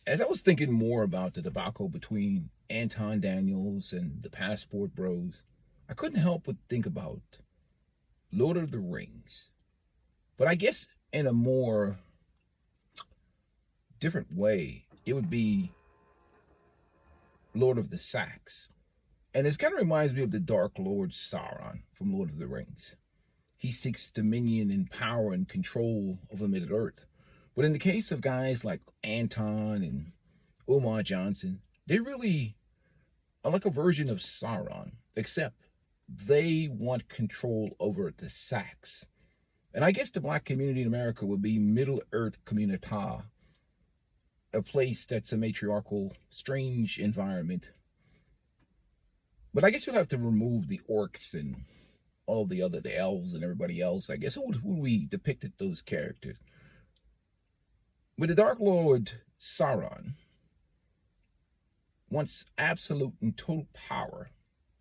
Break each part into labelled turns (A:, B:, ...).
A: As I was thinking more about the debacle between Anton Daniels and the Passport Bros, I couldn't help but think about Lord of the Rings. But I guess in a more different way, it would be Lord of the Sax. And this kind of reminds me of the Dark Lord Sauron from Lord of the Rings. He seeks dominion and power and control over Middle Earth. But in the case of guys like Anton and Umar Johnson, they really are like a version of Sauron, except they want control over the Sax. And I guess the black community in America would be Middle Earth Communita, a place that's a matriarchal, strange environment. But I guess you'll have to remove the orcs and all the elves and everybody else. I guess who we depicted those characters? With the Dark Lord Sauron wants absolute and total power.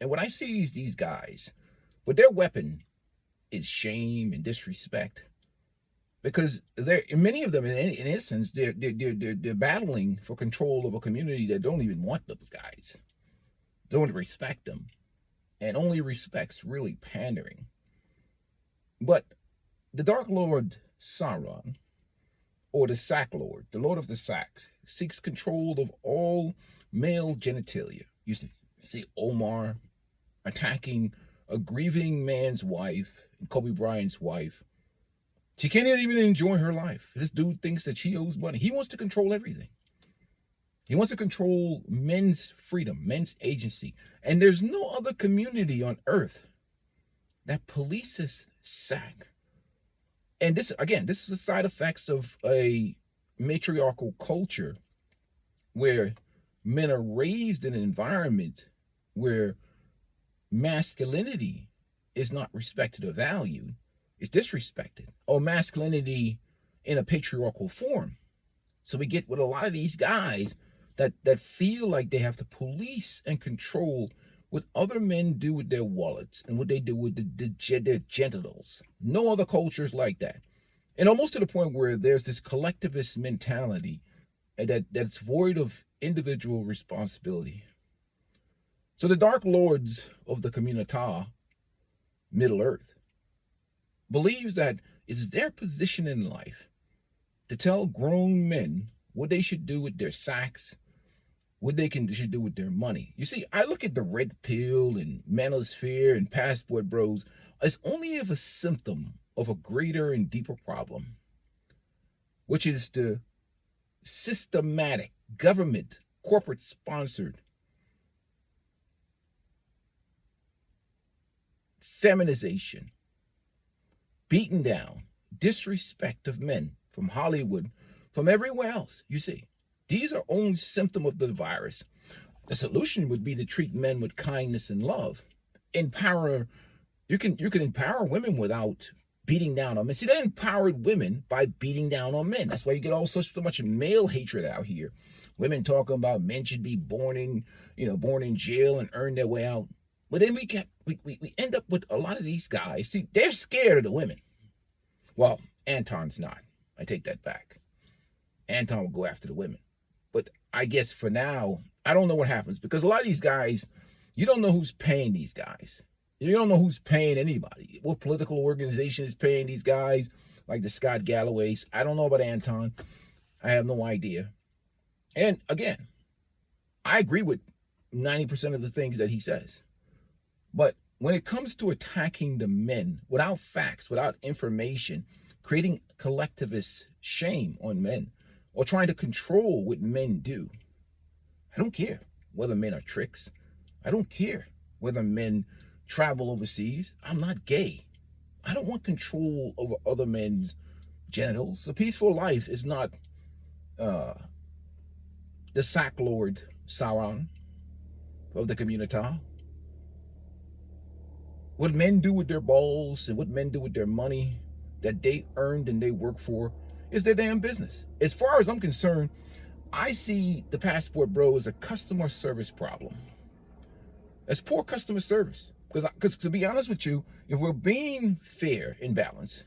A: And when I see these guys, but their weapon is shame and disrespect, because many of them, in essence, they're battling for control of a community that don't even want those guys, don't respect them, and only respects really pandering. But the Dark Lord Sauron, or the Sack Lord, the Lord of the Sax, seeks control of all male genitalia. You see Omar attacking a grieving man's wife, Kobe Bryant's wife. She can't even enjoy her life. This dude thinks that she owes money. He wants to control everything. He wants to control men's freedom, men's agency. And there's no other community on earth that polices sack. And this, again, this is the side effects of a matriarchal culture where men are raised in an environment where masculinity is not respected or valued, it's disrespected, or masculinity in a patriarchal form. So we get with a lot of these guys that feel like they have to police and control what other men do with their wallets and what they do with their genitals. No other cultures like that. And almost to the point where there's this collectivist mentality that's void of individual responsibility. So the Dark Lords of the Communita, Middle Earth, believes that it's their position in life to tell grown men what they should do with their sacks, what they should do with their money. You see, I look at the red pill and manosphere and passport bros as only a symptom of a greater and deeper problem, which is the systematic, government, corporate sponsored feminization, beaten down, disrespect of men from Hollywood, from everywhere else. You see, these are only symptom of the virus. The solution would be to treat men with kindness and love. Empower, you can empower women without beating down on men. See, they empowered women by beating down on men. That's why you get so much male hatred out here. Women talking about men should be born in jail and earn their way out. But then we end up with a lot of these guys. See, they're scared of the women. Well, Anton's not. I take that back. Anton will go after the women. But I guess for now, I don't know what happens, because a lot of these guys, you don't know who's paying these guys. You don't know who's paying anybody. What political organization is paying these guys, like the Scott Galloways. I don't know about Anton. I have no idea. And again, I agree with 90% of the things that he says. But when it comes to attacking the men without facts, without information, creating collectivist shame on men, or trying to control what men do, I don't care whether men are tricks. I don't care whether men travel overseas. I'm not gay. I don't want control over other men's genitals. A peaceful life is not the sack lord Sauron of the Communita. What men do with their balls and what men do with their money that they earned and they work for is their damn business. As far as I'm concerned, I see the passport bro as a customer service problem. That's poor customer service. Because to be honest with you, if we're being fair and balanced,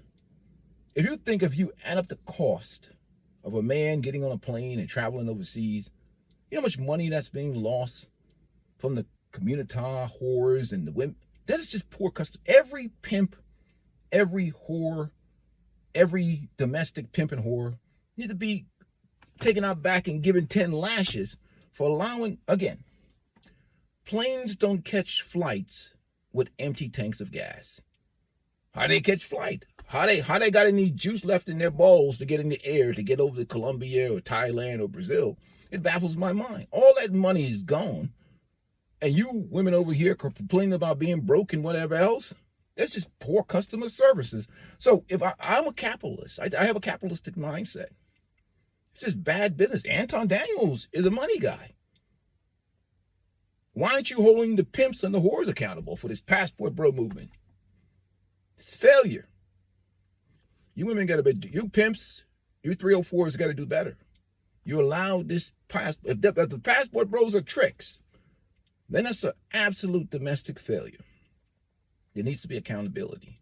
A: if you add up the cost of a man getting on a plane and traveling overseas. You know how much money that's being lost from the community whores and the women? That is just poor custom. Every pimp, every whore, every domestic pimp and whore need to be taken out back and given 10 lashes for allowing, again, planes don't catch flights with empty tanks of gas. How they catch flight? How they got any juice left in their balls to get in the air to get over to Colombia or Thailand or Brazil? It baffles my mind. All that money is gone. And you women over here complaining about being broke and whatever else. That's just poor customer services. So if I'm a capitalist, I have a capitalistic mindset. It's just bad business. Anton Daniels is a money guy. Why aren't you holding the pimps and the whores accountable for this passport bro movement? It's failure. You women got to be, you pimps, you 304s got to do better. You allow this passport, if the passport bros are tricks, then that's an absolute domestic failure. There needs to be accountability.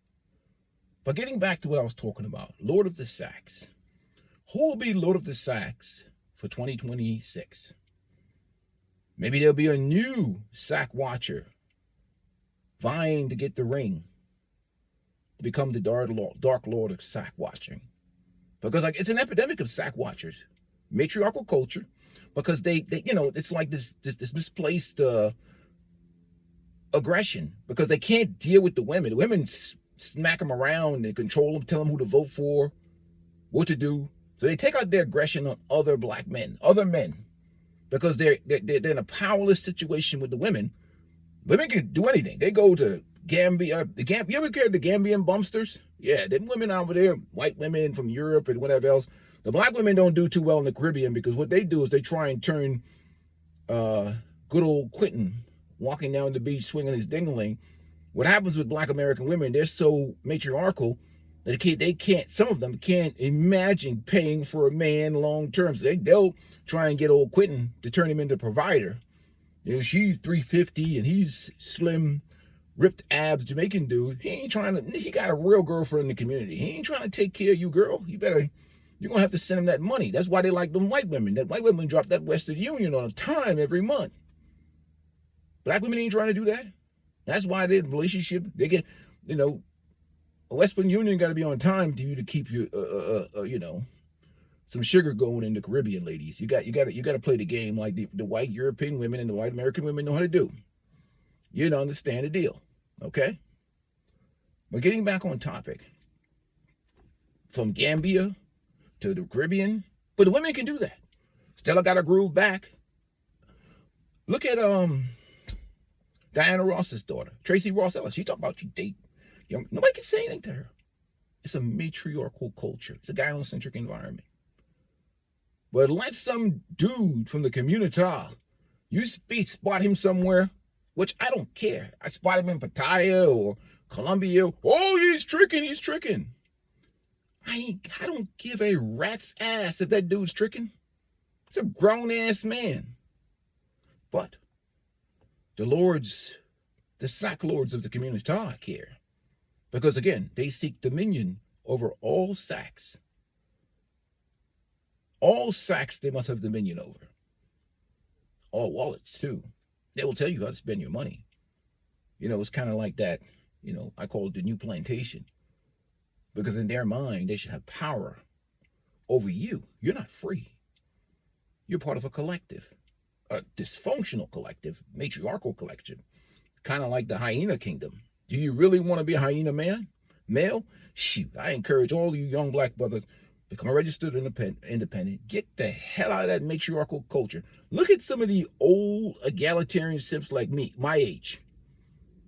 A: But getting back to what I was talking about, Lord of the Sacks. Who will be Lord of the Sacks for 2026? Maybe there'll be a new sack watcher vying to get the ring to become the dark lord of sack watching. Because it's an epidemic of sack watchers. Matriarchal culture. Because they it's like this misplaced aggression. Because they can't deal with the women. The women smack them around and control them, tell them who to vote for, what to do. So they take out their aggression on other black men, other men. Because they're in a powerless situation with the women. Women can do anything. They go to Gambia. You ever heard the Gambian bumpsters? Yeah, them women over there, white women from Europe and whatever else. The black women don't do too well in the Caribbean because what they do is they try and turn good old Quentin walking down the beach swinging his ding-a-ling. What happens with black American women, they're so matriarchal that they can't, some of them can't imagine paying for a man long term. So they'll try and get old Quentin to turn him into a provider. You know, she's 350 and he's slim, ripped abs Jamaican dude. He got a real girlfriend in the community. He ain't trying to take care of you, girl. You're going to have to send him that money. That's why they like them white women. That white women drop that Western Union on time every month. Black women ain't trying to do that. That's why their relationship, they get, a Western Union got to be on time to you to keep you, some sugar going in the Caribbean, ladies. You got to play the game like the white European women and the white American women know how to do. You don't understand the deal, okay? But getting back on topic, from Gambia to the Caribbean, but the women can do that. Stella got her groove back. Look at Diana Ross's daughter, Tracy Ross Ellis. She talked about you date. Nobody can say anything to her. It's a matriarchal culture. It's a gynocentric environment. But let some dude from the community, you spot him somewhere, which I don't care. I spot him in Pattaya or Colombia. Oh, he's tricking. I don't give a rat's ass if that dude's tricking. He's a grown-ass man. But the sack lords of the community care. Because again, they seek dominion over all sacks. All sacks they must have dominion over. All wallets too. They will tell you how to spend your money. It's kind of like that, I call it the new plantation. Because in their mind, they should have power over you. You're not free. You're part of a collective. A dysfunctional collective, matriarchal collective. Kind of like the hyena kingdom. Do you really want to be a hyena male? Shoot, I encourage all you young black brothers, become a registered independent. Get the hell out of that matriarchal culture. Look at some of the old egalitarian simps like me, my age.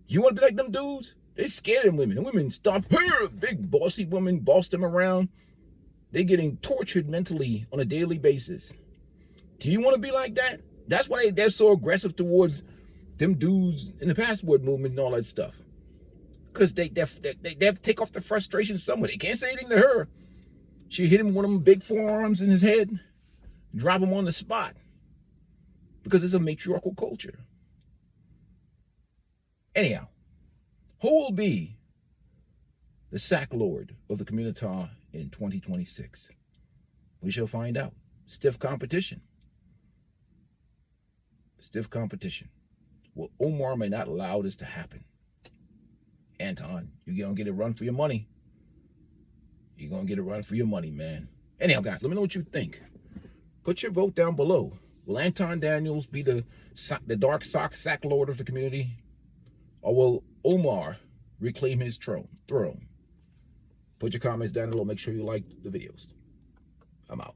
A: You want to be like them dudes? They scared of women. The women stomp her, big bossy woman, boss them around. They're getting tortured mentally on a daily basis. Do you want to be like that? That's why they're so aggressive towards them dudes in the passport movement and all that stuff. Because they have to take off the frustration somewhere. They can't say anything to her. She hit him with one of them big forearms in his head, drop him on the spot. Because it's a matriarchal culture. Anyhow, who will be the sack lord of the community in 2026? We shall find out. Stiff competition. Stiff competition. Well, Omar may not allow this to happen. Anton, you're going to get a run for your money. You're going to get a run for your money, man. Anyhow, guys, let me know what you think. Put your vote down below. Will Anton Daniels be the dark sack lord of the community? Or will Omar reclaim his throne? Put your comments down below. Make sure you like the videos. I'm out.